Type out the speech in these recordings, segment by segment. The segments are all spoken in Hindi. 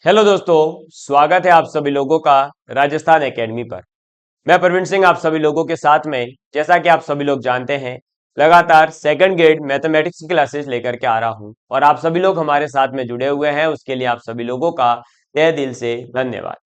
हेलो दोस्तों, स्वागत है आप सभी लोगों का राजस्थान एकेडमी पर। मैं प्रवीण सिंह आप सभी लोगों के साथ में, जैसा कि आप सभी लोग जानते हैं, लगातार सेकंड ग्रेड मैथमेटिक्स की क्लासेस लेकर के आ रहा हूं और आप सभी लोग हमारे साथ में जुड़े हुए हैं। उसके लिए आप सभी लोगों का तहे दिल से धन्यवाद।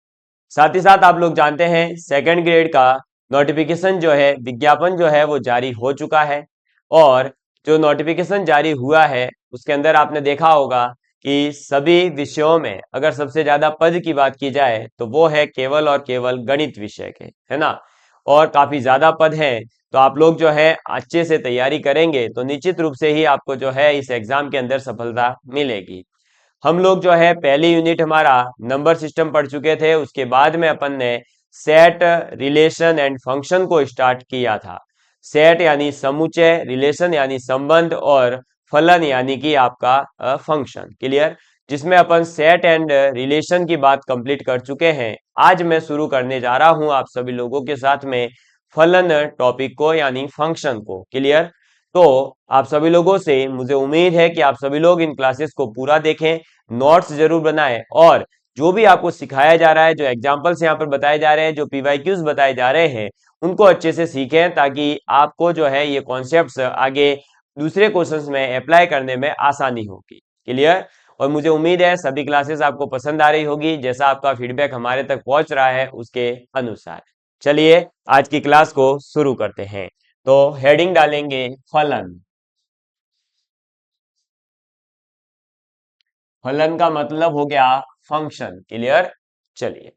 साथ ही साथ आप लोग जानते हैं सेकंड ग्रेड का नोटिफिकेशन जो है, विज्ञापन जो है वो जारी हो चुका है। और जो नोटिफिकेशन जारी हुआ है उसके अंदर आपने देखा होगा कि सभी विषयों में अगर सबसे ज्यादा पद की बात की जाए तो वो है केवल और केवल गणित विषय के, है ना। और काफी ज्यादा पद हैं, तो आप लोग जो है अच्छे से तैयारी करेंगे तो निश्चित रूप से ही आपको जो है इस एग्जाम के अंदर सफलता मिलेगी। हम लोग जो है पहली यूनिट हमारा नंबर सिस्टम पढ़ चुके थे, उसके बाद में अपन ने सेट, रिलेशन एंड फंक्शन को स्टार्ट किया था। सेट यानी समुच्चय, रिलेशन यानी संबंध और फलन यानी कि आपका फंक्शन। क्लियर। जिसमें अपन सेट एंड रिलेशन की बात कंप्लीट कर चुके हैं। आज मैं शुरू करने जा रहा हूं आप सभी लोगों के साथ में फलन टॉपिक को यानी फंक्शन को। क्लियर। तो आप सभी लोगों से मुझे उम्मीद है कि आप सभी लोग इन क्लासेस को पूरा देखें, नोट्स जरूर बनाएं और जो भी आपको सिखाया जा रहा है, जो एग्जांपल्स यहाँ पर बताए जा रहे हैं, जो पीवाईक्यूज बताए जा रहे हैं, उनको अच्छे से सीखें ताकि आपको जो है ये कॉन्सेप्ट्स आगे दूसरे क्वेश्चंस में अप्लाई करने में आसानी होगी। क्लियर। और मुझे उम्मीद है सभी क्लासेस आपको पसंद आ रही होगी, जैसा आपका फीडबैक हमारे तक पहुंच रहा है उसके अनुसार। चलिए आज की क्लास को शुरू करते हैं। तो हेडिंग डालेंगे फलन। फलन का मतलब हो गया फंक्शन। क्लियर। चलिए,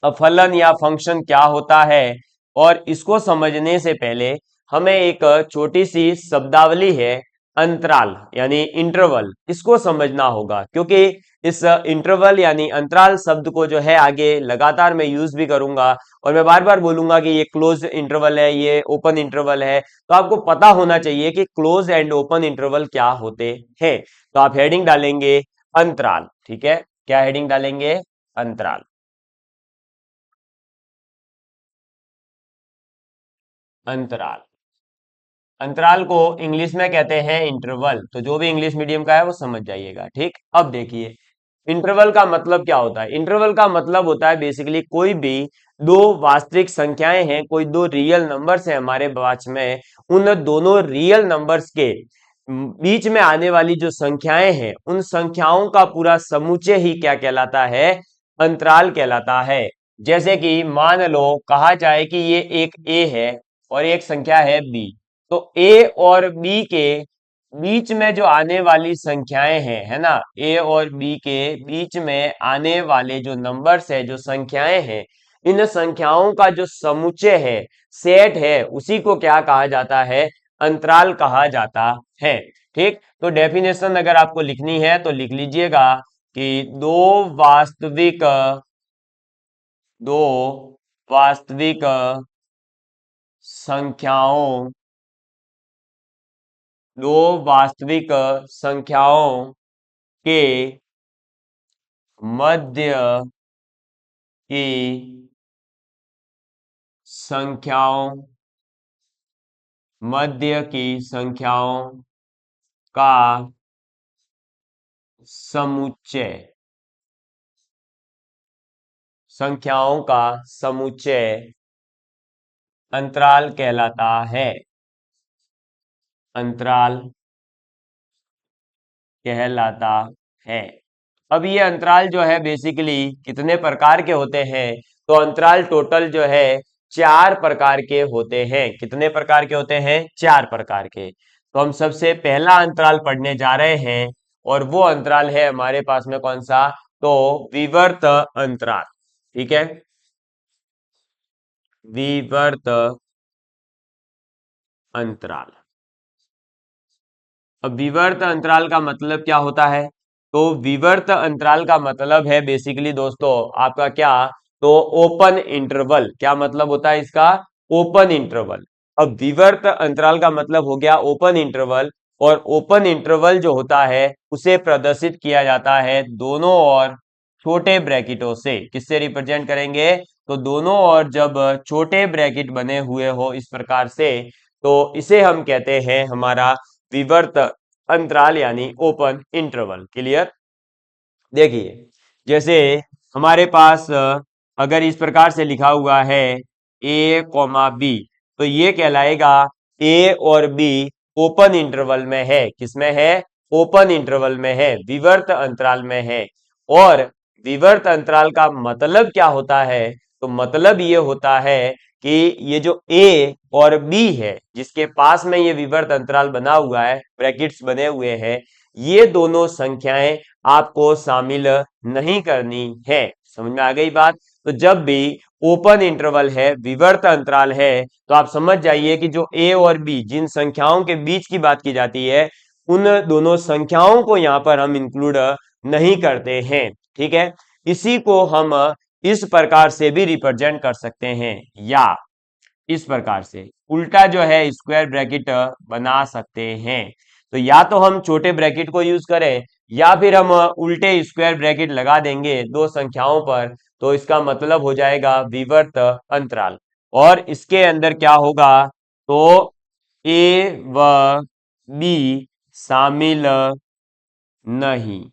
अब फलन या फंक्शन क्या होता है और इसको समझने से पहले हमें एक छोटी सी शब्दावली है, अंतराल यानी इंटरवल, इसको समझना होगा। क्योंकि इस इंटरवल यानी अंतराल शब्द को जो है आगे लगातार मैं यूज भी करूंगा और मैं बार बार बोलूंगा कि ये क्लोज इंटरवल है, ये ओपन इंटरवल है। तो आपको पता होना चाहिए कि क्लोज एंड ओपन इंटरवल क्या होते हैं। तो आप हेडिंग डालेंगे अंतराल। ठीक है, क्या हेडिंग डालेंगे? अंतराल। अंतराल। अंतराल को इंग्लिश में कहते हैं इंटरवल। तो जो भी इंग्लिश मीडियम का है वो समझ जाइएगा। ठीक। अब देखिए, इंटरवल का मतलब क्या होता है। इंटरवल का मतलब होता है बेसिकली कोई भी दो वास्तविक संख्याएं हैं, कोई दो रियल नंबर्स हैं हमारे पास में, उन दोनों रियल नंबर्स के बीच में आने वाली जो संख्याएं हैं, उन संख्याओं का पूरा समुच्चय ही क्या कहलाता है? अंतराल कहलाता है। जैसे कि मान लो कहा जाए कि ये एक ए है और एक संख्या है बी। तो ए और बी के बीच में जो आने वाली संख्याएं हैं, है ना, ए और बी के बीच में आने वाले जो नंबर्स है, जो संख्याएं हैं, इन संख्याओं का जो समुच्चय है, सेट है, उसी को क्या कहा जाता है? अंतराल कहा जाता है। ठीक। तो डेफिनेशन अगर आपको लिखनी है तो लिख लीजिएगा कि दो वास्तविक संख्याओं दो वास्तविक संख्याओं के मध्य की संख्याओं संख्याओं का समुच्चय अंतराल कहलाता है। अंतराल कहलाता है। अब ये अंतराल जो है बेसिकली कितने प्रकार के होते हैं? तो अंतराल टोटल जो है 4 प्रकार के होते हैं। कितने प्रकार के होते हैं? 4 प्रकार के। तो हम सबसे पहला अंतराल पढ़ने जा रहे हैं और वो अंतराल है हमारे पास में कौन सा? तो विवर्त अंतराल। ठीक है, विवर्त अंतराल। अब विवर्त अंतराल का मतलब क्या होता है? तो विवर्त अंतराल का मतलब है बेसिकली दोस्तों आपका क्या? तो ओपन इंटरवल। क्या मतलब होता है इसका? Open interval. अब विवर्त अंतराल का मतलब हो गया ओपन इंटरवल। और ओपन इंटरवल जो होता है उसे प्रदर्शित किया जाता है दोनों ओर छोटे ब्रैकेटों से। किससे रिप्रेजेंट करेंगे? तो दोनों ओर जब छोटे ब्रैकेट बने हुए हो इस प्रकार से, तो इसे हम कहते हैं हमारा विवर्त अंतराल यानी ओपन इंटरवल। क्लियर। देखिए, जैसे हमारे पास अगर इस प्रकार से लिखा हुआ है ए कॉमा बी, तो ये कहलाएगा ए और बी ओपन इंटरवल में है। किसमें है? ओपन इंटरवल में है, विवर्त अंतराल में है। और विवर्त अंतराल का मतलब क्या होता है? तो मतलब ये होता है कि ये जो ए और बी है, जिसके पास में ये विवर्त अंतराल बना हुआ है, ब्रैकेट्स बने हुए हैं, ये दोनों संख्याएं आपको शामिल नहीं करनी है। समझ में आ गई बात? तो जब भी ओपन इंटरवल है, विवर्त अंतराल है, तो आप समझ जाइए कि जो ए और बी, जिन संख्याओं के बीच की बात की जाती है, उन दोनों संख्याओं को यहां पर हम इंक्लूड नहीं करते हैं। ठीक है, इसी को हम इस प्रकार से भी रिप्रेजेंट कर सकते हैं, या इस प्रकार से उल्टा जो है स्क्वायर ब्रैकेट बना सकते हैं। तो या तो हम छोटे ब्रैकेट को यूज करें, या फिर हम उल्टे स्क्वायर ब्रैकेट लगा देंगे दो संख्याओं पर, तो इसका मतलब हो जाएगा विवर्त अंतराल। और इसके अंदर क्या होगा? तो ए व बी शामिल नहीं,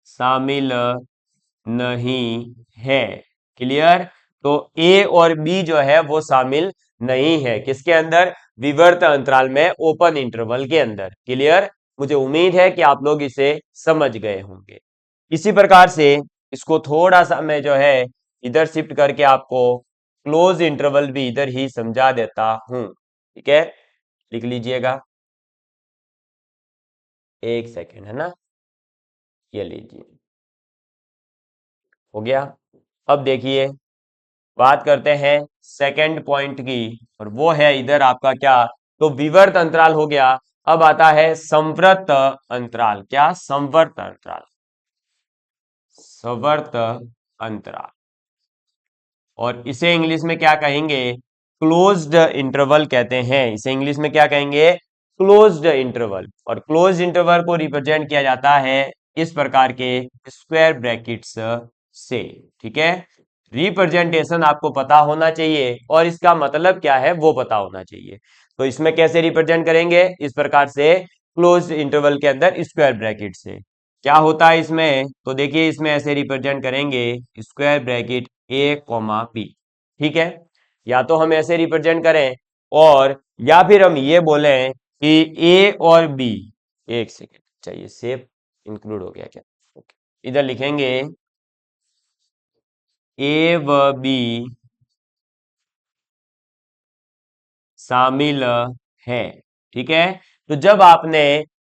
शामिल नहीं है। क्लियर? तो ए और बी जो है वो शामिल नहीं है किसके अंदर? विवर्त अंतराल में, ओपन इंटरवल के अंदर। क्लियर? मुझे उम्मीद है कि आप लोग इसे समझ गए होंगे। इसी प्रकार से इसको थोड़ा सा मैं जो है इधर शिफ्ट करके आपको क्लोज इंटरवल भी इधर ही समझा देता हूं। ठीक है, लिख लीजिएगा, एक सेकेंड, है ना, ये लीजिए, हो गया। अब देखिए, बात करते हैं सेकंड पॉइंट की, और वो है इधर आपका क्या? तो विवर्त अंतराल हो गया। अब आता है संवर्त अंतराल। क्या? संवर्त अंतराल, संवर्त अंतराल, और इसे इंग्लिश में क्या कहेंगे? क्लोज्ड इंटरवल कहते हैं। इसे इंग्लिश में क्या कहेंगे? Closed interval. और क्लोज्ड इंटरवल को रिप्रेजेंट किया जाता है इस प्रकार के स्क्वायर ब्रैकेट्स से। ठीक है, रिप्रेजेंटेशन आपको पता होना चाहिए और इसका मतलब क्या है वो पता होना चाहिए। तो इसमें कैसे रिप्रेजेंट करेंगे? इस प्रकार से, क्लोज्ड इंटरवल के अंदर स्क्वायर ब्रैकेट से। क्या होता है इसमें? तो देखिए, इसमें ऐसे रिप्रेजेंट करेंगे स्क्वायर ब्रैकेट ए कॉमा बी। ठीक है, या तो हम ऐसे रिप्रेजेंट करें, और या फिर हम ये बोलें कि ए और बी, एक सेकेंड चाहिए, सेव इंक्लूड हो गया क्या? ओके, इधर लिखेंगे ए व बी शामिल है। ठीक है, तो जब आपने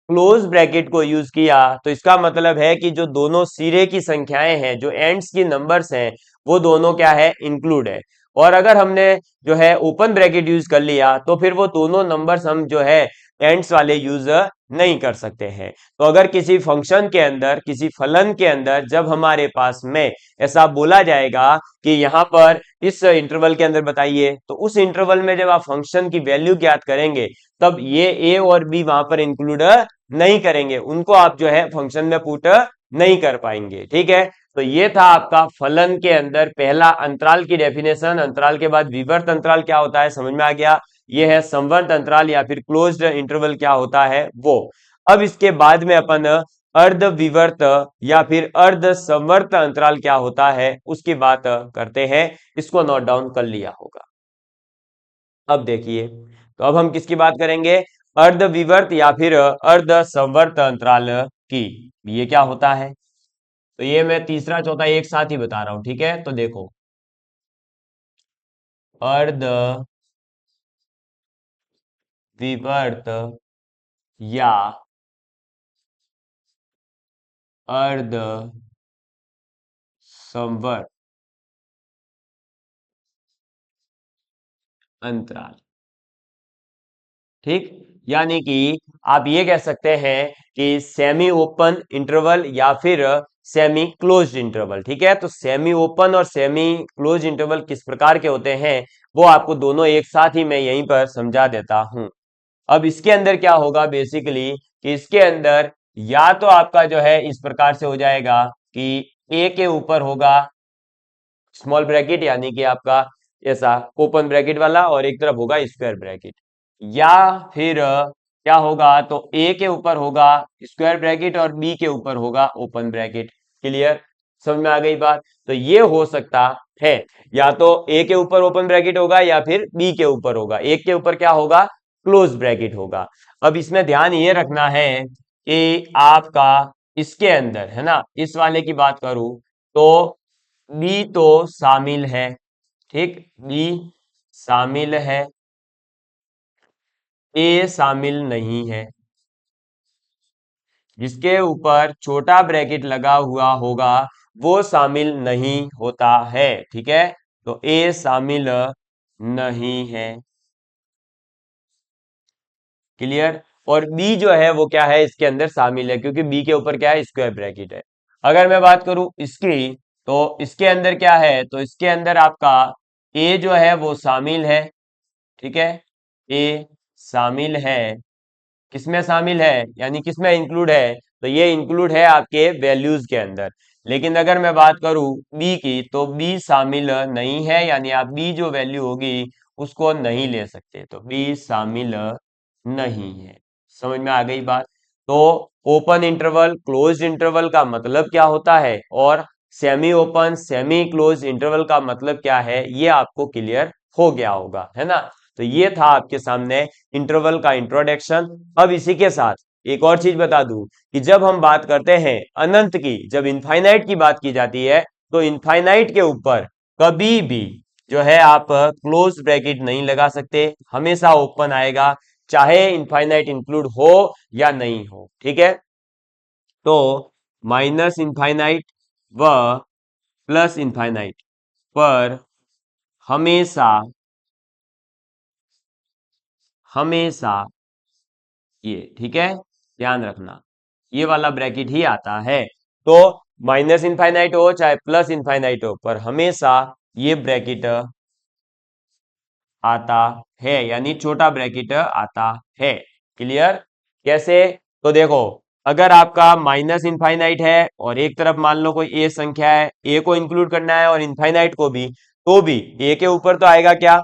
क्लोज ब्रैकेट को यूज किया, तो इसका मतलब है कि जो दोनों सिरे की संख्याएं हैं, जो एंड्स की नंबर्स हैं, वो दोनों क्या है? इंक्लूड है। और अगर हमने जो है ओपन ब्रैकेट यूज कर लिया, तो फिर वो दोनों नंबर्स हम जो है एंड्स वाले यूज नहीं कर सकते हैं। तो अगर किसी फंक्शन के अंदर, किसी फलन के अंदर जब हमारे पास में ऐसा बोला जाएगा कि यहां पर इस इंटरवल के अंदर बताइए, तो उस इंटरवल में जब आप फंक्शन की वैल्यू ज्ञात करेंगे, तब ये ए और बी वहां पर इंक्लूड नहीं करेंगे, उनको आप जो है फंक्शन में पुट नहीं कर पाएंगे। ठीक है, तो ये था आपका फलन के अंदर पहला अंतराल की डेफिनेशन। अंतराल के बाद विवर्त अंतराल क्या होता है समझ में आ गया। ये है संवर्त अंतराल या फिर क्लोज्ड इंटरवल क्या होता है वो। अब इसके बाद में अपन अर्ध विवर्त या फिर अर्ध संवर्त अंतराल क्या होता है उसकी बात करते हैं। इसको नोट डाउन कर लिया होगा। अब देखिए, तो अब हम किसकी बात करेंगे? अर्ध विवर्त या फिर अर्ध संवर्त अंतराल की। ये क्या होता है? तो ये मैं तीसरा चौथा एक साथ ही बता रहा हूं। ठीक है, तो देखो, अर्ध विवर्त या अर्ध संवर्त अंतराल। ठीक, यानी कि आप ये कह सकते हैं कि सेमी ओपन इंटरवल या फिर सेमी क्लोज्ड इंटरवल। ठीक है, तो सेमी ओपन और सेमी क्लोज इंटरवल किस प्रकार के होते हैं वो आपको दोनों एक साथ ही मैं यहीं पर समझा देता हूं। अब इसके अंदर क्या होगा बेसिकली, कि इसके अंदर या तो आपका जो है इस प्रकार से हो जाएगा कि ए के ऊपर होगा स्मॉल ब्रैकेट, यानी कि आपका ऐसा ओपन ब्रैकेट वाला, और एक तरफ होगा स्क्वायर ब्रैकेट। या फिर क्या होगा, तो ए के ऊपर होगा स्क्वायर ब्रैकेट और बी के ऊपर होगा ओपन ब्रैकेट। क्लियर, समझ में आ गई बात। तो ये हो सकता है या तो ए के ऊपर ओपन ब्रैकेट होगा या फिर बी के ऊपर होगा। एक के ऊपर क्या होगा, क्लोज ब्रैकेट होगा। अब इसमें ध्यान ये रखना है कि आपका इसके अंदर है ना, इस वाले की बात करूं तो बी तो शामिल है, ठीक, बी शामिल है, ए शामिल नहीं है। जिसके ऊपर छोटा ब्रैकेट लगा हुआ होगा वो शामिल नहीं होता है, ठीक है। तो ए शामिल नहीं है, क्लियर। और बी जो है वो क्या है, इसके अंदर शामिल है, क्योंकि बी के ऊपर क्या है, स्क्वायर ब्रैकेट है। अगर मैं बात करूं इसकी, तो इसके अंदर क्या है, तो इसके अंदर आपका ए जो है वो शामिल है, ठीक है, ए शामिल है। किसमें शामिल है, यानी किसमें इंक्लूड है, तो ये इंक्लूड है आपके वैल्यूज के अंदर। लेकिन अगर मैं बात करूं बी की, तो बी शामिल नहीं है, यानी आप बी जो वैल्यू होगी उसको नहीं ले सकते, तो बी शामिल नहीं है। समझ में आ गई बात। तो ओपन इंटरवल क्लोज इंटरवल का मतलब क्या होता है और semi open semi close interval का मतलब क्या है, ये आपको क्लियर हो गया होगा, है ना। तो ये था आपके सामने इंटरवल का इंट्रोडक्शन। अब इसी के साथ एक और चीज बता दूं कि जब हम बात करते हैं अनंत की, जब इनफाइनाइट की बात की जाती है, तो इनफाइनाइट के ऊपर कभी भी जो है आप क्लोज ब्रैकेट नहीं लगा सकते, हमेशा ओपन आएगा, चाहे इनफाइनाइट इंक्लूड हो या नहीं हो, ठीक है। तो माइनस इनफाइनाइट व प्लस इनफाइनाइट पर हमेशा हमेशा ये, ठीक है, ध्यान रखना, ये वाला ब्रैकेट ही आता है। तो माइनस इनफाइनाइट हो चाहे प्लस इनफाइनाइट हो, पर हमेशा ये ब्रैकेट आता है, यानी छोटा ब्रैकेट आता है, क्लियर। कैसे, तो देखो, अगर आपका माइनस इनफाइनाइट है और एक तरफ मान लो कोई ए संख्या है, ए को इंक्लूड करना है और इनफाइनाइट को भी, तो भी ए के ऊपर तो आएगा क्या,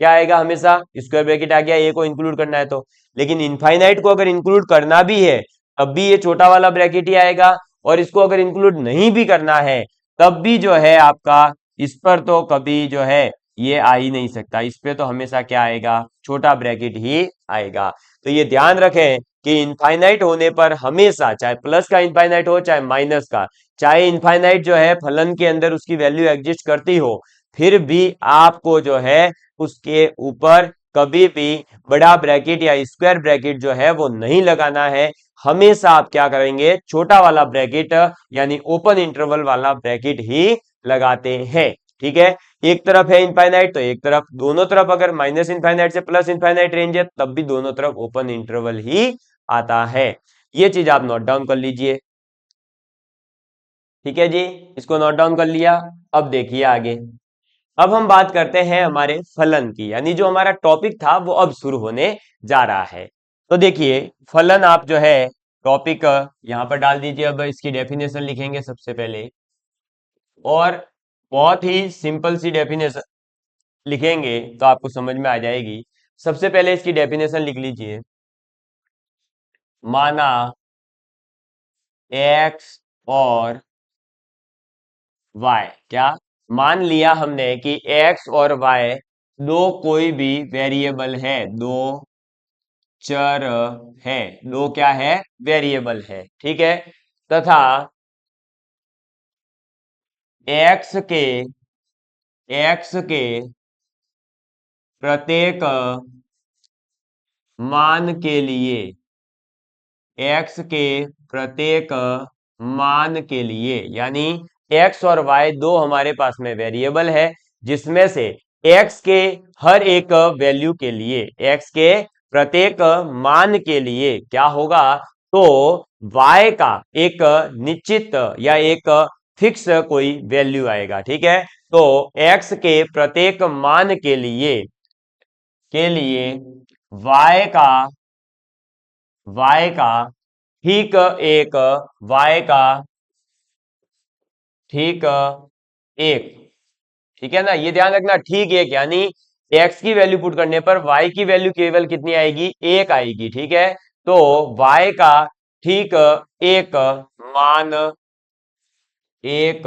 क्या आएगा, हमेशा स्क्वायर ब्रैकेट आ गया, ए को इंक्लूड करना है तो। लेकिन इनफाइनाइट को अगर इंक्लूड करना भी है तब भी ये छोटा वाला ब्रैकेट ही आएगा, और इसको अगर इंक्लूड नहीं भी करना है तब भी जो है आपका इस पर तो कभी जो है ये आ ही नहीं सकता, इस पे तो हमेशा क्या आएगा, छोटा ब्रैकेट ही आएगा। तो ये ध्यान रखें कि इनफाइनाइट होने पर हमेशा, चाहे प्लस का इनफाइनाइट हो चाहे माइनस का, चाहे इनफाइनाइट जो है फलन के अंदर उसकी वैल्यू एग्जिस्ट करती हो, फिर भी आपको जो है उसके ऊपर कभी भी बड़ा ब्रैकेट या स्क्वायर ब्रैकेट जो है वो नहीं लगाना है। हमेशा आप क्या करेंगे, छोटा वाला ब्रैकेट यानी ओपन इंटरवल वाला ब्रैकेट ही लगाते हैं, ठीक है। एक तरफ है इनफाइनाइट तो एक तरफ, दोनों तरफ अगर माइनस इनफाइनाइट से प्लस इनफाइनाइट रेंज है तब भी दोनों तरफ ओपन इंटरवल ही आता है। ये चीज आप नोट डाउन कर लीजिए, ठीक है जी, इसको नोट डाउन कर लिया। अब देखिए आगे, अब हम बात करते हैं हमारे फलन की, यानी जो हमारा टॉपिक था वो अब शुरू होने जा रहा है। तो देखिए फलन, आप जो है टॉपिक यहां पर डाल दीजिए। अब इसकी डेफिनेशन लिखेंगे सबसे पहले, और बहुत ही सिंपल सी डेफिनेशन लिखेंगे तो आपको समझ में आ जाएगी। सबसे पहले इसकी डेफिनेशन लिख लीजिए, माना एक्स और वाई, क्या मान लिया हमने कि एक्स और वाई दो कोई भी वेरिएबल है, दो चर है, दो क्या है, वेरिएबल है, ठीक है। तथा एक्स के प्रत्येक मान के लिए, एक्स के प्रत्येक मान के लिए, यानी एक्स और वाई दो हमारे पास में वेरिएबल है, जिसमें से एक्स के हर एक वैल्यू के लिए, एक्स के प्रत्येक मान के लिए क्या होगा, तो वाई का एक निश्चित या एक फिक्स कोई वैल्यू आएगा, ठीक है। तो एक्स के प्रत्येक मान के लिए वाई का ठीक एक, वाई का ठीक एक, ठीक है ना, ये ध्यान रखना, ठीक एक, यानी एक्स की वैल्यू पुट करने पर वाई की वैल्यू केवल कितनी आएगी, एक आएगी, ठीक है। तो वाई का ठीक एक मान एक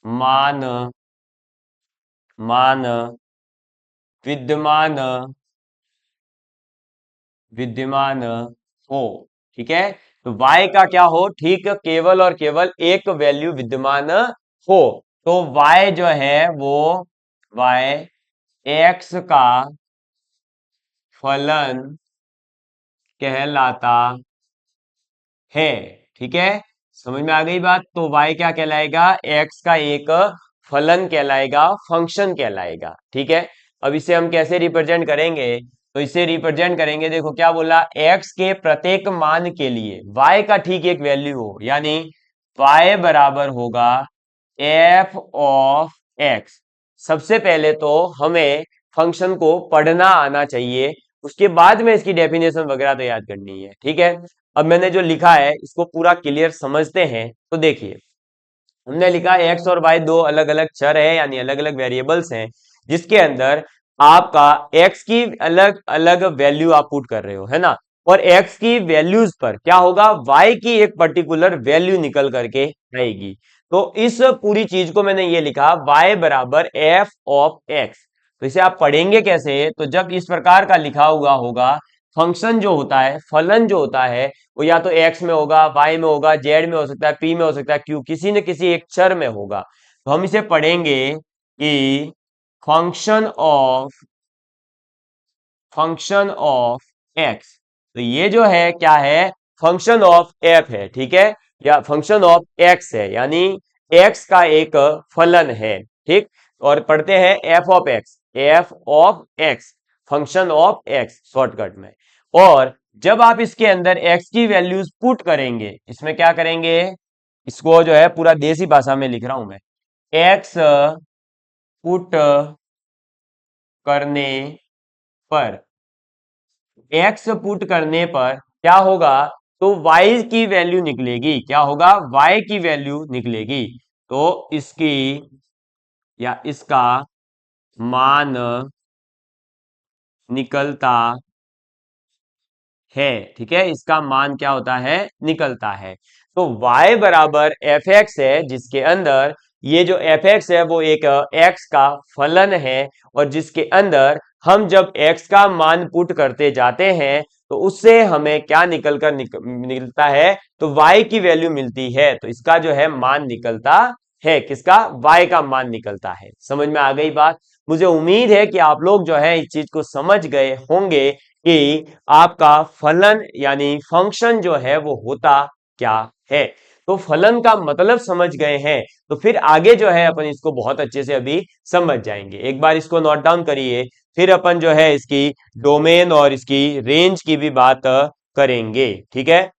मान मान विद्यमान विद्यमान हो। ठीक है, तो y का क्या हो, ठीक केवल और केवल एक वैल्यू विद्यमान हो। तो y जो है वो y x का फलन कहलाता है। ठीक है, समझ में आ गई बात। तो y क्या कहलाएगा, x का एक फलन कहलाएगा, फंक्शन कहलाएगा। ठीक है, अब इसे हम कैसे रिप्रेजेंट करेंगे, तो इसे रिप्रेजेंट करेंगे, देखो क्या बोला, x के प्रत्येक मान के लिए y का ठीक एक वैल्यू हो, यानी y बराबर होगा f ऑफ x। सबसे पहले तो हमें फंक्शन को पढ़ना आना चाहिए, उसके बाद में इसकी डेफिनेशन वगैरह तो याद करनी है। ठीक है, अब मैंने जो लिखा है इसको पूरा क्लियर समझते हैं। तो देखिए, हमने लिखा एक्स और वाई दो अलग अलग चर है, यानी अलग अलग वेरिएबल्स हैं, जिसके अंदर आपका एक्स की अलग अलग वैल्यू आप पुट कर रहे हो, है ना, और एक्स की वैल्यूज पर क्या होगा, वाई की एक पर्टिकुलर वैल्यू निकल करके आएगी। तो इस पूरी चीज को मैंने ये लिखा वाई बराबर एफ ऑफ एक्स। तो इसे आप पढ़ेंगे कैसे, तो जब इस प्रकार का लिखा हुआ होगा, फंक्शन जो होता है, फलन जो होता है, वो या तो एक्स में होगा, वाई में होगा, जेड में हो सकता है, पी में हो सकता है, क्यू, किसी न किसी एक चर में होगा। तो हम इसे पढ़ेंगे कि फंक्शन ऑफ एक्स। तो ये जो है क्या है, फंक्शन ऑफ एफ है। ठीक है, या फंक्शन ऑफ एक्स है, यानी एक्स का एक फलन है। ठीक, और पढ़ते हैं F of x, function of x shortcut में। और जब आप इसके अंदर एक्स की वैल्यूज पुट करेंगे, इसमें क्या करेंगे, इसको जो है पूरा देसी भाषा में लिख रहा हूं मैं, एक्स पुट करने पर, एक्स पुट करने पर क्या होगा, तो y की वैल्यू निकलेगी, क्या होगा, y की वैल्यू निकलेगी। तो इसकी या इसका मान निकलता है। ठीक है, इसका मान क्या होता है, निकलता है। तो y बराबर एफ एक्स है, जिसके अंदर ये जो एफ एक्स है वो एक x का फलन है, और जिसके अंदर हम जब x का मान पुट करते जाते हैं तो उससे हमें क्या मिलता है, तो y की वैल्यू मिलती है। तो इसका जो है मान निकलता है, किसका, y का मान निकलता है। समझ में आ गई बात। मुझे उम्मीद है कि आप लोग जो है इस चीज को समझ गए होंगे कि आपका फलन यानी फंक्शन जो है वो होता क्या है। तो फलन का मतलब समझ गए हैं, तो फिर आगे जो है अपन इसको बहुत अच्छे से अभी समझ जाएंगे। एक बार इसको नोट डाउन करिए, फिर अपन जो है इसकी डोमेन और इसकी रेंज की भी बात करेंगे। ठीक है,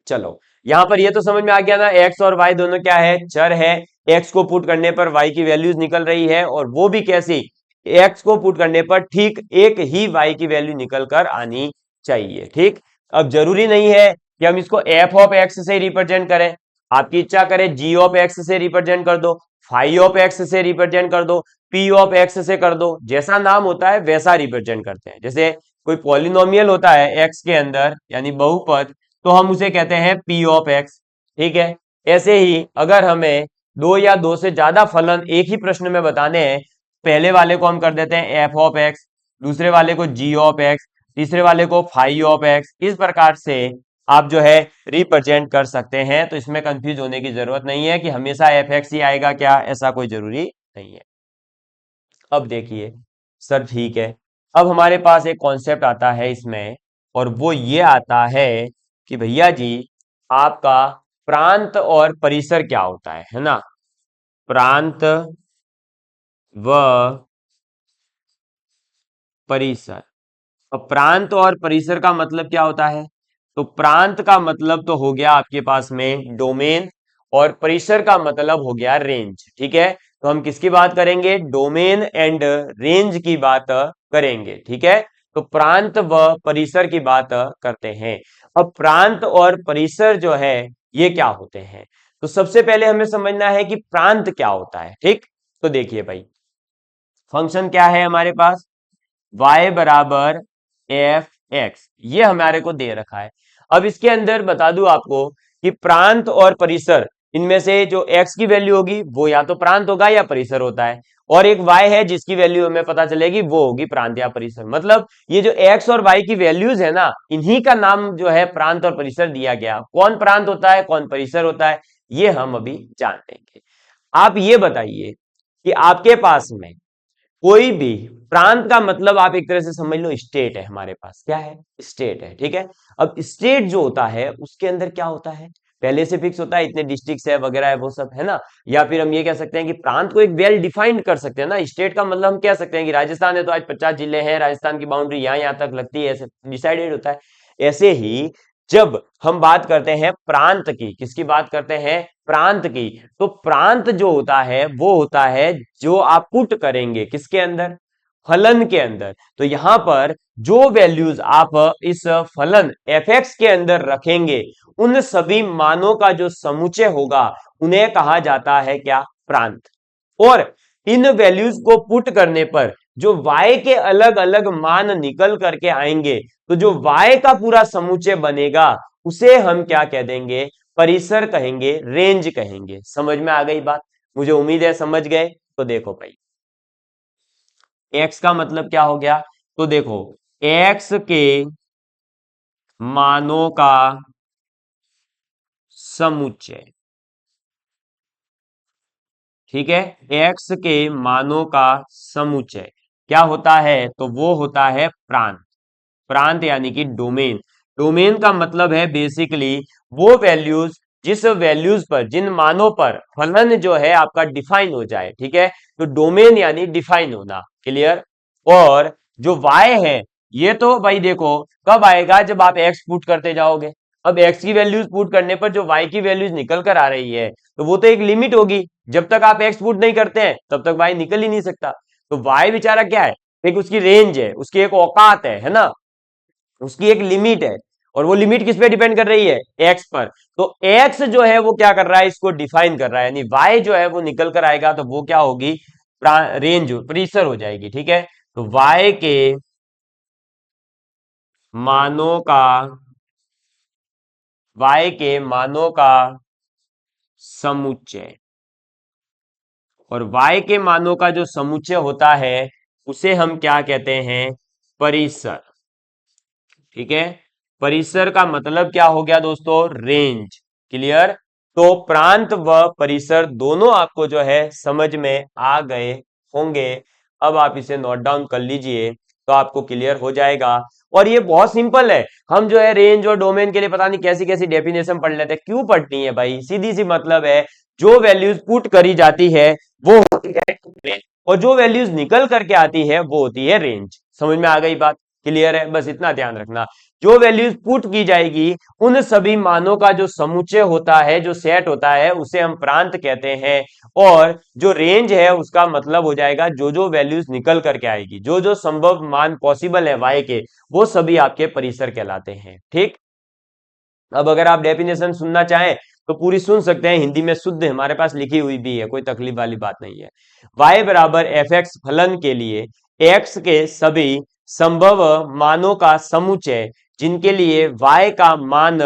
चलो यहां पर ये तो समझ में आ गया ना, एक्स और वाई दोनों क्या है, चर है। एक्स को पुट करने पर वाई की वैल्यूज निकल रही है, और वो भी कैसी, एक्स को पुट करने पर ठीक एक ही वाई की वैल्यू निकल कर आनी चाहिए। ठीक, अब जरूरी नहीं है कि हम इसको एफ ऑफ एक्स से रिप्रेजेंट करें, आपकी इच्छा करे जी ऑफ एक्स से रिप्रेजेंट कर दो, फाई ऑफ एक्स से रिप्रेजेंट कर दो, पी ऑफ एक्स से कर दो, जैसा नाम होता है वैसा रिप्रेजेंट करते हैं। जैसे कोई पॉलिनोमियल होता है एक्स के अंदर, यानी बहुपद, तो हम उसे कहते हैं पी ऑफ एक्स। ठीक है, ऐसे ही अगर हमें दो या दो से ज्यादा फलन एक ही प्रश्न में बताने हैं, पहले वाले को हम कर देते हैं एफ ऑफ एक्स, दूसरे वाले को जी ऑफ एक्स, तीसरे वाले को फाई ऑफ एक्स। इस प्रकार से आप जो है रिप्रेजेंट कर सकते हैं। तो इसमें कंफ्यूज होने की जरूरत नहीं है कि हमेशा एफ एक्स ही आएगा, क्या ऐसा कोई जरूरी नहीं है। अब देखिए सर, ठीक है, अब हमारे पास एक कॉन्सेप्ट आता है इसमें, और वो ये आता है कि भैया जी, आपका प्रांत और परिसर क्या होता है ना, प्रांत व परिसर। अब प्रांत और परिसर का मतलब क्या होता है, तो प्रांत का मतलब तो हो गया आपके पास में डोमेन, और परिसर का मतलब हो गया रेंज। ठीक है, तो हम किसकी बात करेंगे, डोमेन एंड रेंज की बात करेंगे। ठीक है, तो प्रांत व परिसर की बात करते हैं। अब प्रांत और परिसर जो है ये क्या होते हैं, तो सबसे पहले हमें समझना है कि प्रांत क्या होता है। ठीक, तो देखिए भाई, फंक्शन क्या है हमारे पास, y बराबर एफ एक्स, ये हमारे को दे रखा है। अब इसके अंदर बता दूं आपको कि प्रांत और परिसर इनमें से जो x की वैल्यू होगी वो या तो प्रांत होगा या परिसर होता है, और एक y है जिसकी वैल्यू हमें पता चलेगी वो होगी प्रांत या परिसर। मतलब ये जो x और y की वैल्यूज है ना, इन्हीं का नाम जो है प्रांत और परिसर दिया गया। कौन प्रांत होता है कौन परिसर होता है ये हम अभी जान लेंगे। आप ये बताइए कि आपके पास में कोई भी प्रांत का मतलब आप एक तरह से समझ लो स्टेट है, हमारे पास क्या है स्टेट है, ठीक है। अब स्टेट जो होता है उसके अंदर क्या होता है, पहले से फिक्स होता है इतने डिस्ट्रिक्ट है वगैरह है वो सब है ना। या फिर हम ये कह सकते हैं कि प्रांत को एक वेल डिफाइंड कर सकते हैं ना। स्टेट का मतलब हम कह सकते हैं कि राजस्थान है तो आज 50 जिले हैं, राजस्थान की बाउंड्री यहाँ तक लगती है, ऐसे डिसाइडेड होता है। ऐसे ही जब हम बात करते हैं प्रांत की, किसकी बात करते हैं प्रांत की, तो प्रांत जो होता है वो होता है जो आप पुट करेंगे किसके अंदर, फलन के अंदर। तो यहां पर जो वैल्यूज आप इस फलन fx के अंदर रखेंगे उन सभी मानों का जो समुच्चय होगा उन्हें कहा जाता है क्या, प्रांत। और इन वैल्यूज को पुट करने पर जो y के अलग अलग मान निकल करके आएंगे, तो जो y का पूरा समुच्चय बनेगा उसे हम क्या कह देंगे, परिसर कहेंगे, रेंज कहेंगे। समझ में आ गई बात, मुझे उम्मीद है समझ गए। तो देखो भाई x का मतलब क्या हो गया, तो देखो x के मानों का समुच्चय, ठीक है, x के मानों का समुच्चय क्या होता है, तो वो होता है प्रांत। प्रांत यानी कि डोमेन। डोमेन का मतलब है बेसिकली वो वैल्यूज जिस वैल्यूज पर, जिन मानों पर फलन जो है आपका डिफाइन हो जाए, ठीक है। तो डोमेन यानी डिफाइन होना, क्लियर। और जो y है ये तो भाई देखो कब आएगा, जब आप x पुट करते जाओगे। अब x की वैल्यूज पुट करने पर जो y की वैल्यूज निकल कर आ रही है तो वो तो एक लिमिट होगी, जब तक आप x पुट नहीं करते हैं तब तक y निकल ही नहीं सकता। तो y बेचारा क्या है, एक उसकी रेंज है, उसकी एक औकात है ना, उसकी एक लिमिट है। और वो लिमिट किस पे डिपेंड कर रही है, एक्स पर। तो एक्स जो है वो क्या कर रहा है, इसको डिफाइन कर रहा है, यानी वाई जो है वो निकल कर आएगा तो वो क्या होगी, रेंज परिसर हो जाएगी, ठीक है। तो वाई के मानों का, वाई के मानों का समुच्चय, और y के मानों का जो समुच्चय होता है उसे हम क्या कहते हैं, परिसर, ठीक है। परिसर का मतलब क्या हो गया दोस्तों, रेंज, क्लियर। तो प्रांत व परिसर दोनों आपको जो है समझ में आ गए होंगे। अब आप इसे नोट डाउन कर लीजिए तो आपको क्लियर हो जाएगा। और ये बहुत सिंपल है, हम जो है रेंज और डोमेन के लिए पता नहीं कैसी कैसी डेफिनेशन पढ़ लेते हैं, क्यों पढ़नी है भाई, सीधी सी मतलब है जो वैल्यूज पुट करी जाती है वो होती है रेंज, और जो वैल्यूज निकल करके आती है वो होती है रेंज। समझ में आ गई बात, क्लियर है, बस इतना ध्यान रखना। जो वैल्यूज पुट की जाएगी उन सभी मानों का जो समुच्चय होता है, जो सेट होता है, उसे हम प्रांत कहते हैं। और जो रेंज है उसका मतलब हो जाएगा जो जो वैल्यूज निकल करके आएगी, जो जो संभव मान पॉसिबल है y के, वो सभी आपके परिसर कहलाते हैं, ठीक। अब अगर आप डेफिनेशन सुनना चाहें तो पूरी सुन सकते हैं, हिंदी में शुद्ध हमारे पास लिखी हुई भी है, कोई तकलीफ वाली बात नहीं है। y बराबर एफ एक्स फलन के लिए x के सभी संभव मानों का समुच्चय जिनके लिए y का मान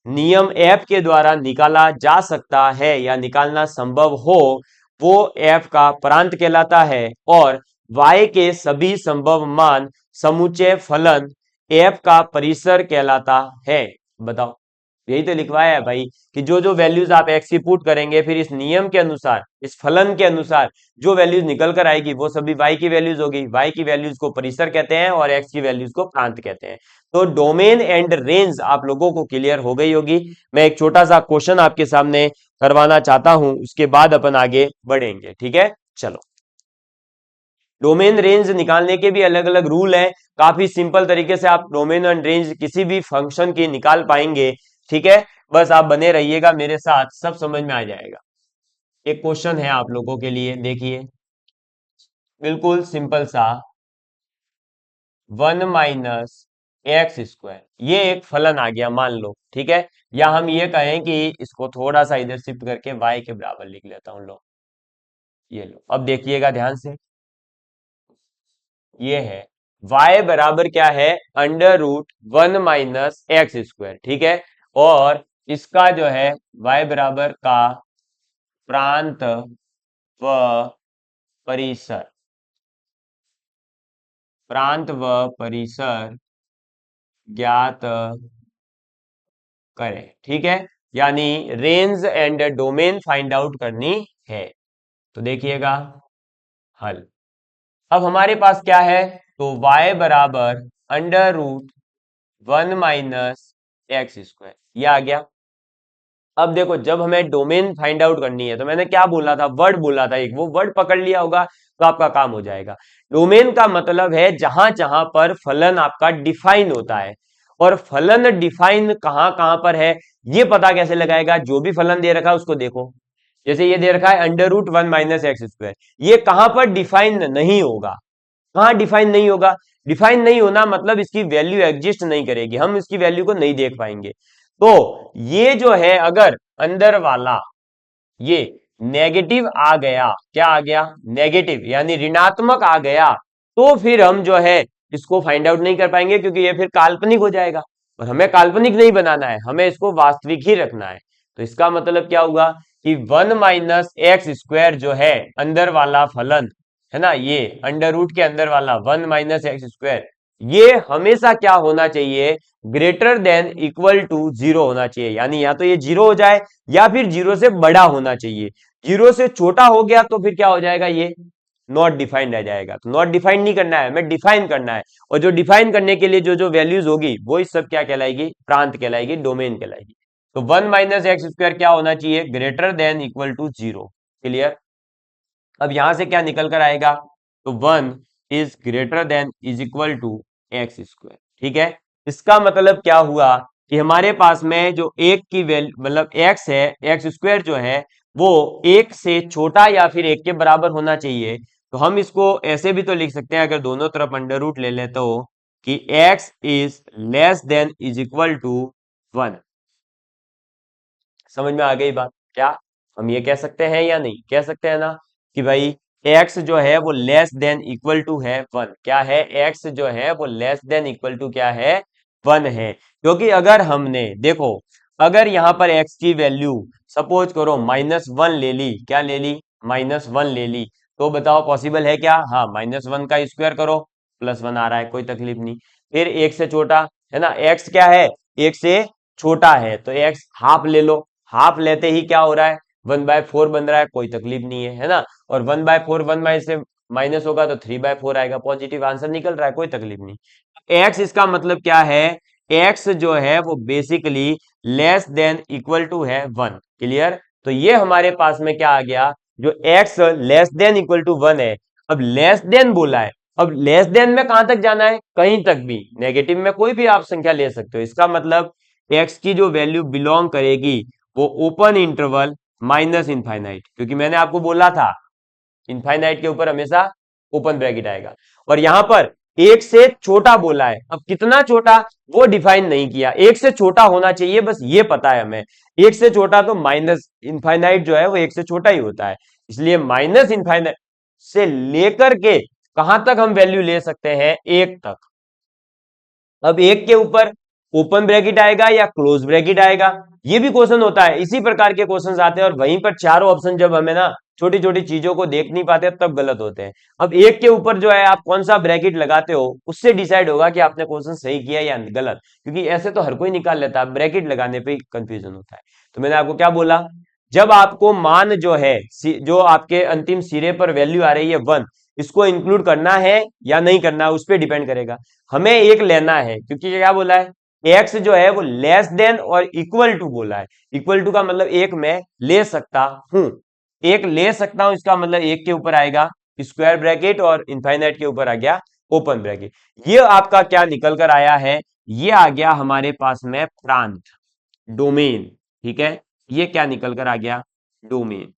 नियम f के द्वारा निकाला जा सकता है या निकालना संभव हो, वो f का प्रांत कहलाता है। और y के सभी संभव मान समुच्चय फलन f का परिसर कहलाता है। बताओ, यही तो लिखवाया है भाई कि जो जो वैल्यूज आप एक्स की पुट करेंगे फिर इस नियम के अनुसार, इस फलन के अनुसार जो वैल्यूज निकल कर आएगी वो सभी वाई की वैल्यूज होगी। वाई की वैल्यूज को परिसर कहते हैं और एक्स की वैल्यूज को प्रांत कहते हैं। तो डोमेन एंड रेंज आप लोगों को क्लियर हो गई होगी। मैं एक छोटा सा क्वेश्चन आपके सामने करवाना चाहता हूं, उसके बाद अपन आगे बढ़ेंगे, ठीक है। चलो, डोमेन रेंज निकालने के भी अलग अलग रूल हैं, काफी सिंपल तरीके से आप डोमेन एंड रेंज किसी भी फंक्शन की निकाल पाएंगे, ठीक है। बस आप बने रहिएगा मेरे साथ, सब समझ में आ जाएगा। एक क्वेश्चन है आप लोगों के लिए, देखिए बिल्कुल सिंपल सा, 1 - x², ये एक फलन आ गया मान लो, ठीक है। या हम ये कहें कि इसको थोड़ा सा इधर शिफ्ट करके y के बराबर लिख लेता हूं, लो ये लो। अब देखिएगा ध्यान से, ये है y बराबर क्या है, √1 - x², ठीक है। और इसका जो है y बराबर का प्रांत व परिसर, प्रांत व परिसर ज्ञात करें। ठीक है, यानी range and domain find out करनी है। तो देखिएगा हल। अब हमारे पास क्या है, तो y बराबर under root 1 minus x square, ये आ गया। अब देखो, जब हमें डोमेन फाइंड आउट करनी है तो मैंने क्या बोला था, वर्ड बोला था एक, वो वर्ड पकड़ लिया होगा तो आपका काम हो जाएगा। डोमेन का मतलब है जहां जहां पर फलन आपका डिफाइन होता है, और फलन डिफाइन कहां कहां पर है ये पता कैसे लगाएगा, जो भी फलन दे रखा है उसको देखो। जैसे ये दे रखा है under root 1 minus x square, ये कहां पर डिफाइन नहीं होगा, कहां डिफाइन नहीं होगा, डिफाइन नहीं होना मतलब इसकी वैल्यू एग्जिस्ट नहीं करेगी, हम इसकी वैल्यू को नहीं देख पाएंगे। तो ये जो है अगर अंदर वाला ये नेगेटिव आ गया, क्या आ गया, नेगेटिव यानी ऋणात्मक आ गया, तो फिर हम जो है इसको फाइंड आउट नहीं कर पाएंगे, क्योंकि ये फिर काल्पनिक हो जाएगा, और हमें काल्पनिक नहीं बनाना है, हमें इसको वास्तविक ही रखना है। तो इसका मतलब क्या हुआ कि 1 माइनस एक्स स्क्वायर जो है अंदर वाला फलन है ना, ये अंडर रूट के अंदर वाला 1 माइनस एक्स स्क्वायर, ये हमेशा क्या होना चाहिए, ग्रेटर देन इक्वल टू 0 होना चाहिए। यानी या तो ये 0 हो जाए या फिर 0 से बड़ा होना चाहिए। 0 से छोटा हो गया तो फिर क्या हो जाएगा, ये नॉट डिफाइंड रह जाएगा। तो नॉट डिफाइंड नहीं करना है, हमें डिफाइन करना है, और जो डिफाइन करने के लिए जो जो वैल्यूज होगी वो इस सब क्या कहलाएगी, प्रांत कहलाएगी, डोमेन कहलाएगी। तो 1 माइनस एक्स स्क्वायर क्या होना चाहिए, greater than equal to 0। Clear. अब यहां से क्या निकल कर आएगा, तो 1 is greater than is equal to x square. ठीक है, इसका मतलब क्या हुआ कि हमारे पास में जो एक की वैल्यू मतलब एक्स है, एक्स स्क्वायर जो है वो एक से छोटा या फिर एक के बराबर होना चाहिए। तो हम इसको ऐसे भी तो लिख सकते हैं, अगर दोनों तरफ अंडर रूट ले लेते हो, कि x is less than is equal to 1। समझ में आ गई बात क्या, हम ये कह सकते हैं या नहीं, कह सकते हैं ना कि भाई x जो है वो लेस देन इक्वल टू है 1। क्या है, x जो है वो लेस देन इक्वल टू क्या है, 1 है। क्योंकि अगर हमने देखो, अगर यहां पर x की वैल्यू सपोज करो -1 ले ली, क्या ले ली, -1 ले ली, तो बताओ पॉसिबल है क्या, हाँ, -1 का स्क्वायर करो, +1 आ रहा है, कोई तकलीफ नहीं। फिर एक से छोटा है ना, x क्या है, एक से छोटा है, तो x हाफ ले लो, हाफ लेते ही क्या हो रहा है, 1/4 बन रहा है, कोई तकलीफ नहीं है, है ना। और 1/4 1 में से माइनस होगा तो 3/4 आएगा, पॉजिटिव आंसर निकल रहा है, कोई तकलीफ नहीं। एक्स इसका मतलब क्या है, एक्स जो है वो basically less than equal to है 1। क्लियर। तो ये हमारे पास में क्या आ गया, जो x less than equal to 1 है, अब लेस देन बोला है, अब लेस देन में कहां तक जाना है, कहीं तक भी, नेगेटिव में कोई भी आप संख्या ले सकते हो। इसका मतलब एक्स की जो वैल्यू बिलोंग करेगी वो ओपन इंटरवल माइनस इनफाइनाइट, क्योंकि मैंने आपको बोला था इनफाइनाइट के ऊपर हमेशा ओपन ब्रैकेट आएगा। और यहां पर एक से छोटा बोला है, अब कितना छोटा वो डिफाइन नहीं किया, एक से छोटा होना चाहिए बस ये पता है हमें, एक से छोटा तो माइनस इनफाइनाइट जो है वो एक से छोटा ही होता है, इसलिए माइनस इनफाइनाइट से लेकर के कहां तक हम वैल्यू ले सकते हैं, एक तक। अब एक के ऊपर ओपन ब्रैकेट आएगा या क्लोज ब्रैकेट आएगा, ये भी क्वेश्चन होता है, इसी प्रकार के क्वेश्चन आते हैं, और वहीं पर चारों ऑप्शन जब हमें ना छोटी छोटी चीजों को देख नहीं पाते तब गलत होते हैं। अब एक के ऊपर जो है आप कौन सा ब्रैकेट लगाते हो उससे डिसाइड होगा कि आपने क्वेश्चन सही किया या गलत, क्योंकि ऐसे तो हर कोई निकाल लेता है, ब्रैकेट लगाने पे कंफ्यूजन होता है। तो मैंने आपको क्या बोला, जब आपको मान जो है जो आपके अंतिम सिरे पर वैल्यू आ रही है 1, इसको इंक्लूड करना है या नहीं करना उस पर डिपेंड करेगा। हमें एक लेना है, क्योंकि क्या बोला है, एक्स जो है वो लेस देन और इक्वल टू बोला है, इक्वल टू का मतलब एक मैं ले सकता हूं, एक ले सकता हूं, इसका मतलब एक के ऊपर आएगा स्क्वायर ब्रैकेट और इनफाइनाइट के ऊपर आ गया ओपन ब्रैकेट। ये आपका क्या निकल कर आया है, ये आ गया हमारे पास में प्रांत, डोमेन। ठीक है, ये क्या निकल कर आ गया, डोमेन।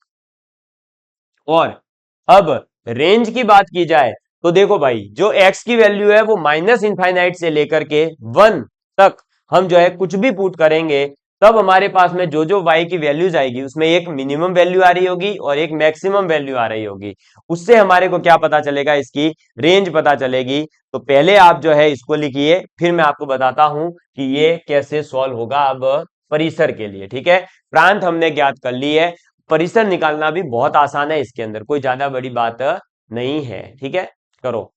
और अब रेंज की बात की जाए तो देखो भाई, जो x की वैल्यू है वो माइनस इनफाइनाइट से लेकर के 1 तक हम जो है कुछ भी पुट करेंगे, तब हमारे पास में जो जो y की वैल्यूज आएगी उसमें एक मिनिमम वैल्यू आ रही होगी और एक मैक्सिमम वैल्यू आ रही होगी। उससे हमारे को क्या पता चलेगा, इसकी रेंज पता चलेगी। तो पहले आप जो है इसको लिखिए, फिर मैं आपको बताता हूं कि ये कैसे सॉल्व होगा अब परिसर के लिए। ठीक है, प्रांत हमने ज्ञात कर ली है, परिसर निकालना भी बहुत आसान है, इसके अंदर कोई ज्यादा बड़ी बात नहीं है। ठीक है, करो।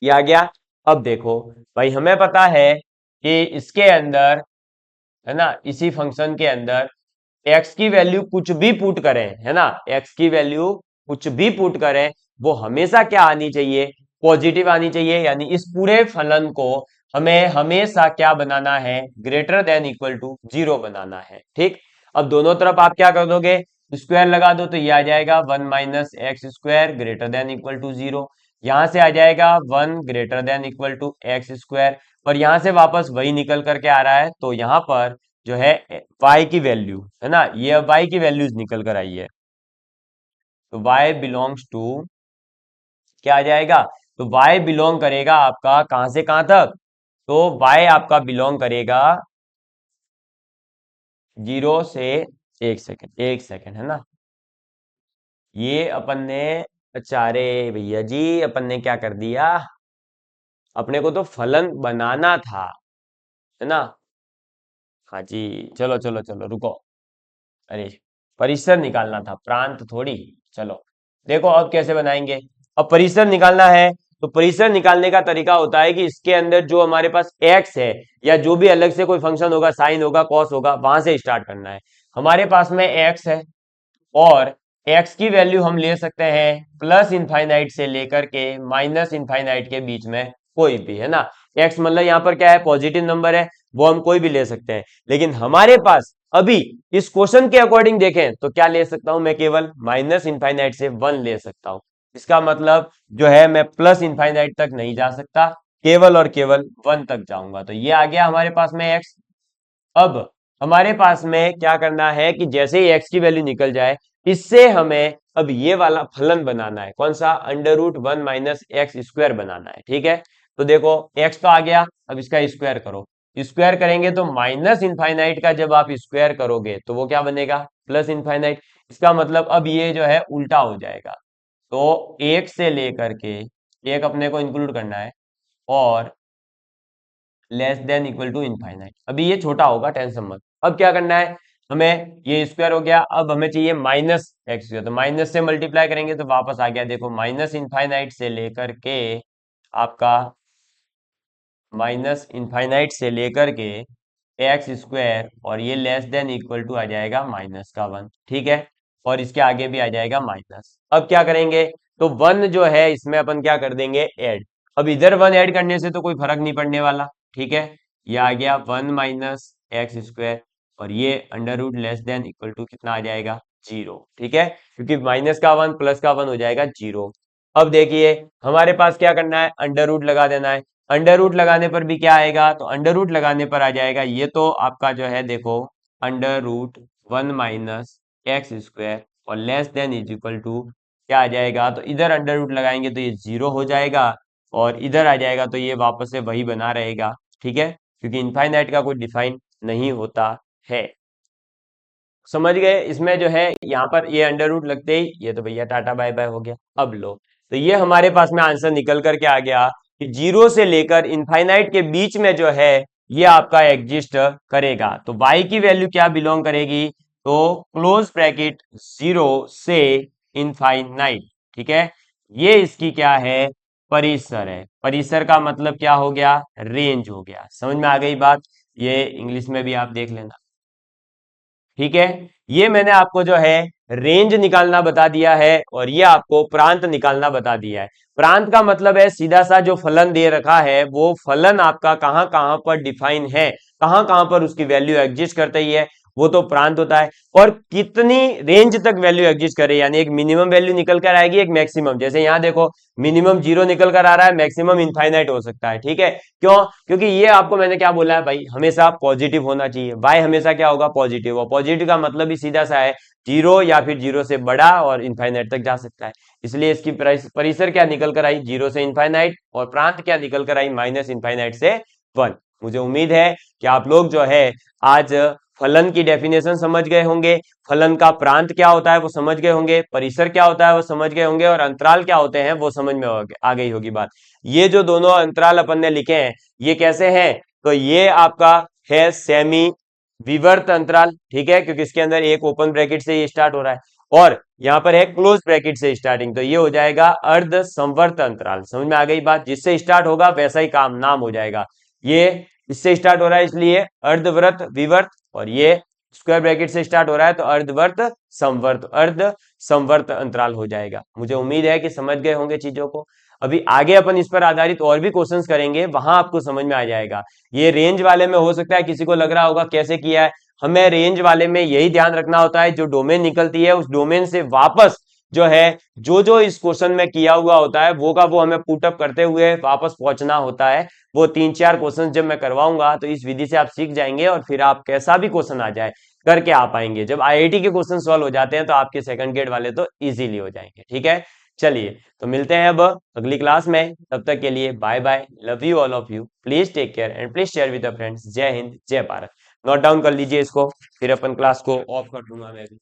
ये आ गया। अब देखो भाई, हमें पता है कि इसके अंदर, है ना, इसी फंक्शन के अंदर एक्स की वैल्यू कुछ भी पुट करें, है ना, एक्स की वैल्यू कुछ भी पुट करें, वो हमेशा क्या आनी चाहिए, पॉजिटिव आनी चाहिए। यानी इस पूरे फलन को हमें हमेशा क्या बनाना है, ग्रेटर देन इक्वल टू 0 बनाना है। ठीक, अब दोनों तरफ आप क्या कर दोगे, स्क्वायर लगा दो, तो ये आ जाएगा 1 minus x square greater than equal to 0। यहां से आ जाएगा 1 greater than equal to x square, और यहां से वापस वही निकल करके आ रहा है, तो यहां पर जो है y की वैल्यू, है ना, ये अब y की वैल्यूज निकल कर आई है, तो y बिलोंग्स टू क्या आ जाएगा, तो y बिलोंग करेगा आपका कहां से कहां तक, तो y आपका बिलोंग करेगा 0 से 1 सेकेंड, 1 सेकेंड, है ना। ये अपन ने, अच्छा अरे भैया जी, अपन ने क्या कर दिया, अपने को तो फलन बनाना था, है ना। हाँ जी, चलो चलो चलो रुको, अरे परिसर निकालना था, प्रांत थोड़ी। चलो देखो अब कैसे बनाएंगे। अब परिसर निकालना है, तो परिसर निकालने का तरीका होता है कि इसके अंदर जो हमारे पास x है, या जो भी अलग से कोई फंक्शन होगा, साइन होगा, कॉस होगा, वहां से स्टार्ट करना है। हमारे पास में x है, और x की वैल्यू हम ले सकते हैं प्लस इनफाइनाइट से लेकर के माइनस इनफाइनाइट के बीच में कोई भी, है ना। x मतलब यहाँ पर क्या है, पॉजिटिव नंबर है, वो हम कोई भी ले सकते हैं। लेकिन हमारे पास अभी इस क्वेश्चन के अकॉर्डिंग देखें तो क्या ले सकता हूं मैं, केवल माइनस इनफाइनाइट से 1 ले सकता हूं। इसका मतलब जो है मैं प्लस इनफाइनाइट तक नहीं जा सकता, केवल और केवल 1 तक जाऊंगा। तो ये आ गया हमारे पास में x। अब हमारे पास में क्या करना है कि जैसे ही x की वैल्यू निकल जाए, इससे हमें अब ये वाला फलन बनाना है, कौन सा, under root 1 minus x square बनाना है। ठीक है, तो देखो x तो आ गया, अब इसका स्क्वायर करो। स्क्वायर करेंगे तो माइनस इनफाइनाइट का जब आप स्क्वायर करोगे तो वो क्या बनेगा, प्लस इनफाइनाइट। इसका मतलब अब ये जो है उल्टा हो जाएगा, तो एक से लेकर के, एक अपने को इंक्लूड करना है, और less than equal to infinite. अभी ये छोटा होगा, टेंशन मत। अब क्या करना है हमें, ये स्क्वायर हो गया, अब हमें चाहिए माइनस एक्स, तो माइनस से मल्टीप्लाई करेंगे तो वापस आ गया, देखो माइनस इनफाइनाइट से लेकर के आपका, माइनस इनफाइनाइट से लेकर के एक्स स्क्वायर, और ये लेस देन इक्वल टू आ जाएगा माइनस का 1। ठीक है, और इसके आगे भी आ जाएगा माइनस। अब क्या करेंगे, तो 1 जो है इसमें अपन क्या कर देंगे, ऐड। अब इधर 1 ऐड करने से तो कोई फर्क नहीं पड़ने वाला। ठीक है, ये आ गया 1 माइनस एक्स स्क्वायर, और ये under root less than equal to कितना आ जाएगा, 0। ठीक है, क्योंकि माइनस का 1 प्लस का 1 हो जाएगा 0। अब देखिए हमारे पास क्या करना है, अंडर रूट लगा देना है। अंडर रूट लगाने पर भी क्या आएगा, तो अंडर रूट लगाने पर आ जाएगा, ये तो आपका जो है देखो, under root 1 minus x square, और less than is equal to क्या आ जाएगा, तो इधर अंडर रूट लगाएंगे तो ये 0 हो जाएगा, और इधर आ जाएगा तो ये वापस से वही बना रहेगा। ठीक है, क्योंकि इनफाइनाइट का कोई डिफाइन नहीं होता है। समझ गए, इसमें जो है यहाँ पर ये अंडर रूट लगते ही ये तो भैया टाटा बाय बाय हो गया। अब लो, तो ये हमारे पास में आंसर निकल करके आ गया कि 0 से लेकर इनफाइनाइट के बीच में जो है ये आपका एग्जिस्ट करेगा। तो y की वैल्यू क्या बिलोंग करेगी, तो क्लोज ब्रैकेट 0 से इनफाइनाइट। ठीक है, ये इसकी क्या है, परिसर है। परिसर का मतलब क्या हो गया, रेंज हो गया। समझ में आ गई बात, ये इंग्लिश में भी आप देख लेना। ठीक है, ये मैंने आपको जो है रेंज निकालना बता दिया है, और ये आपको प्रांत निकालना बता दिया है। प्रांत का मतलब है सीधा सा जो फलन दे रखा है वो फलन आपका कहां कहां पर डिफाइन है, कहां कहां पर उसकी वैल्यू एग्जिस्ट करती है, वो तो प्रांत होता है। और कितनी रेंज तक वैल्यू एग्जिस्ट करे, यानी एक मिनिमम वैल्यू निकल कर आएगी, एक मैक्सिमम। जैसे यहाँ देखो मिनिमम 0 निकल कर आ रहा है, मैक्सिमम इनफाइनाइट हो सकता है। ठीक है, क्यों, क्योंकि ये आपको मैंने क्या बोला है भाई, हमेशा पॉजिटिव होना चाहिए। y हमेशा क्या होगा, पॉजिटिव। और पॉजिटिव का मतलब ही सीधा सा है 0 या फिर 0 से बड़ा और इनफाइनाइट तक जा सकता है। इसलिए इसकी परिसर क्या निकल कर आई, 0 से इनफाइनाइट, और प्रांत क्या निकल कर आई, माइनस इनफाइनाइट से 1। मुझे उम्मीद है कि आप लोग जो है आज फलन की डेफिनेशन समझ गए होंगे, फलन का प्रांत क्या होता है वो समझ गए होंगे, परिसर क्या होता है वो समझ गए होंगे, और अंतराल क्या होते हैं वो समझ में आ गई होगी बात। ये जो दोनों अंतराल अपन ने लिखे हैं ये कैसे हैं, तो ये आपका है सेमी विवर्त अंतराल, ठीक है, क्योंकि इसके अंदर एक ओपन ब्रैकेट से ये स्टार्ट हो रहा है और यहाँ पर है क्लोज ब्रैकेट से स्टार्टिंग, तो ये हो जाएगा अर्ध संवर्त अंतराल। समझ में आ गई बात, जिससे स्टार्ट होगा वैसा ही काम नाम हो जाएगा। ये इससे स्टार्ट हो रहा है इसलिए अर्धव्रत विवर्त, और ये स्क्वायर ब्रैकेट से स्टार्ट हो रहा है तो अर्धवर्त संवर्त, अर्ध संवर्त अंतराल हो जाएगा। मुझे उम्मीद है कि समझ गए होंगे चीजों को। अभी आगे अपन इस पर आधारित और भी क्वेश्चंस करेंगे, वहां आपको समझ में आ जाएगा। ये रेंज वाले में हो सकता है किसी को लग रहा होगा कैसे किया है, हमें रेंज वाले में यही ध्यान रखना होता है, जो डोमेन निकलती है उस डोमेन से वापस जो है जो जो इस क्वेश्चन में किया हुआ होता है वो का वो हमें पुटअप करते हुए वापस पहुंचना होता है। वो 3-4 क्वेश्चन जब मैं करवाऊंगा तो इस विधि से आप सीख जाएंगे और फिर आप कैसा भी क्वेश्चन आ जाए करके आ पाएंगे। जब आईआईटी के क्वेश्चन सॉल्व हो जाते हैं तो आपके सेकंड ग्रेड वाले तो इजीली हो जाएंगे। ठीक है, चलिए तो मिलते हैं अब अगली क्लास में, तब तक के लिए bye bye, love you all of you, please take care and please share with the friends. जय हिंद जय भारत। नोट डाउन कर लीजिए इसको, फिर अपन क्लास को ऑफ कर दूंगा मैं भी।